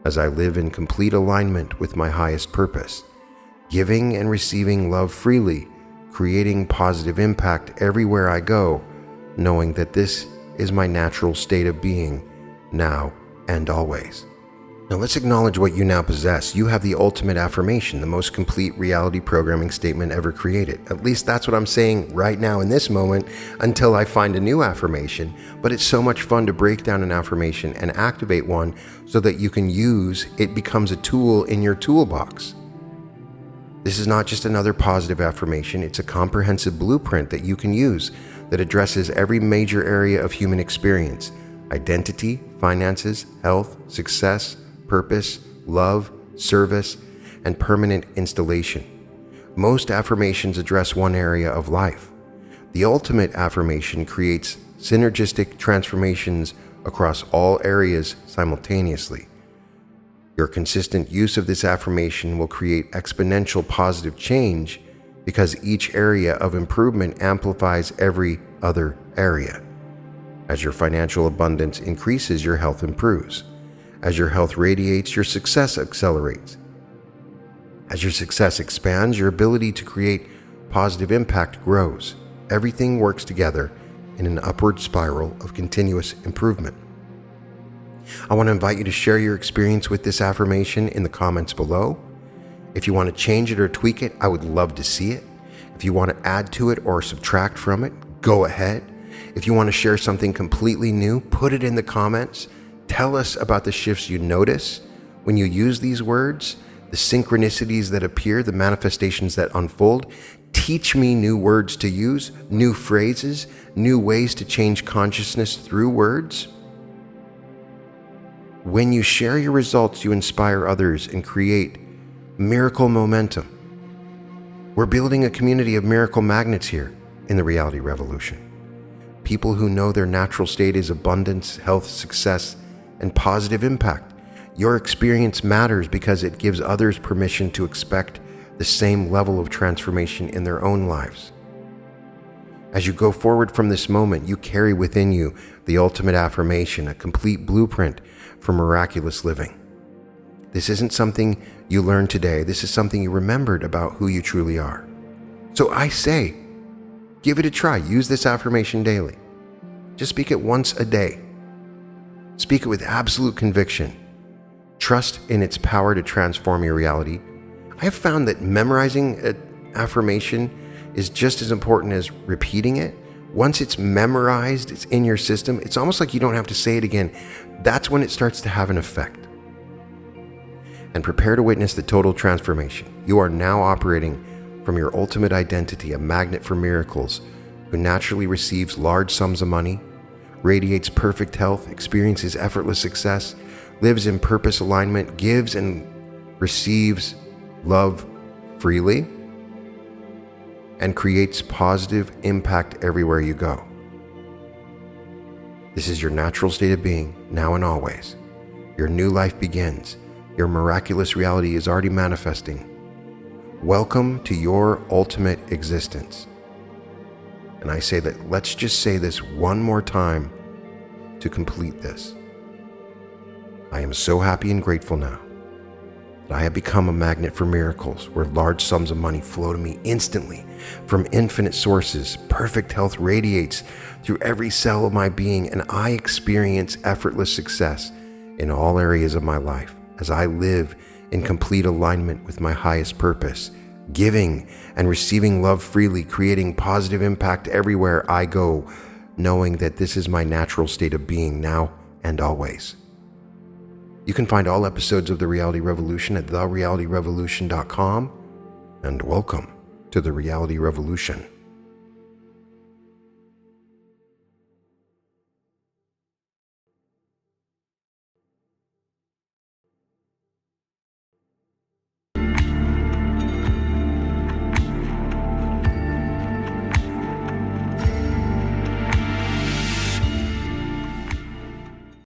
as I live in complete alignment with my highest purpose, giving and receiving love freely, creating positive impact everywhere I go, knowing that this is my natural state of being now and always. Now let's acknowledge what you now possess. You have the ultimate affirmation, the most complete reality programming statement ever created. At least that's what I'm saying right now in this moment, until I find a new affirmation. But it's so much fun to break down an affirmation and activate one so that you can use it, becomes a tool in your toolbox. This is not just another positive affirmation, it's a comprehensive blueprint that you can use that addresses every major area of human experience: identity, finances, health, success, purpose, love, service, and permanent installation. Most affirmations address one area of life. The ultimate affirmation creates synergistic transformations across all areas simultaneously. Your consistent use of this affirmation will create exponential positive change, because each area of improvement amplifies every other area. As your financial abundance increases, your health improves. As your health radiates, your success accelerates. As your success expands, your ability to create positive impact grows. Everything works together in an upward spiral of continuous improvement. I want to invite you to share your experience with this affirmation in the comments below. If you want to change it or tweak it, I would love to see it. If you want to add to it or subtract from it, go ahead. If you want to share something completely new, put it in the comments. Tell us about the shifts you notice when you use these words, the synchronicities that appear, the manifestations that unfold. Teach me new words to use, new phrases, new ways to change consciousness through words. When you share your results, you inspire others and create miracle momentum. We're building a community of miracle magnets here in the Reality Revolution. People who know their natural state is abundance, health, success, and positive impact. Your experience matters because it gives others permission to expect the same level of transformation in their own lives. As you go forward from this moment, you carry within you the ultimate affirmation, a complete blueprint for miraculous living. This isn't something you learned today. This is something you remembered about who you truly are. So I say, give it a try. Use this affirmation daily. Just speak it once a day. Speak it with absolute conviction. Trust in its power to transform your reality. I have found that memorizing an affirmation is just as important as repeating it. Once it's memorized, it's in your system, it's almost like you don't have to say it again. That's when it starts to have an effect. And prepare to witness the total transformation. You are now operating from your ultimate identity, a magnet for miracles, who naturally receives large sums of money, radiates perfect health, experiences effortless success, lives in purpose alignment, gives and receives love freely, and creates positive impact everywhere you go. This is your natural state of being, now and always. Your new life begins. Your miraculous reality is already manifesting. Welcome to your ultimate existence. And I say that let's just say this one more time to complete this. I am so happy and grateful now that I have become a magnet for miracles where large sums of money flow to me instantly from infinite sources. Perfect health radiates through every cell of my being, and I experience effortless success in all areas of my life as I live in complete alignment with my highest purpose, giving and receiving love freely, creating positive impact everywhere I go, knowing that this is my natural state of being now and always. You can find all episodes of The Reality Revolution at therealityrevolution.com, and welcome to The Reality Revolution.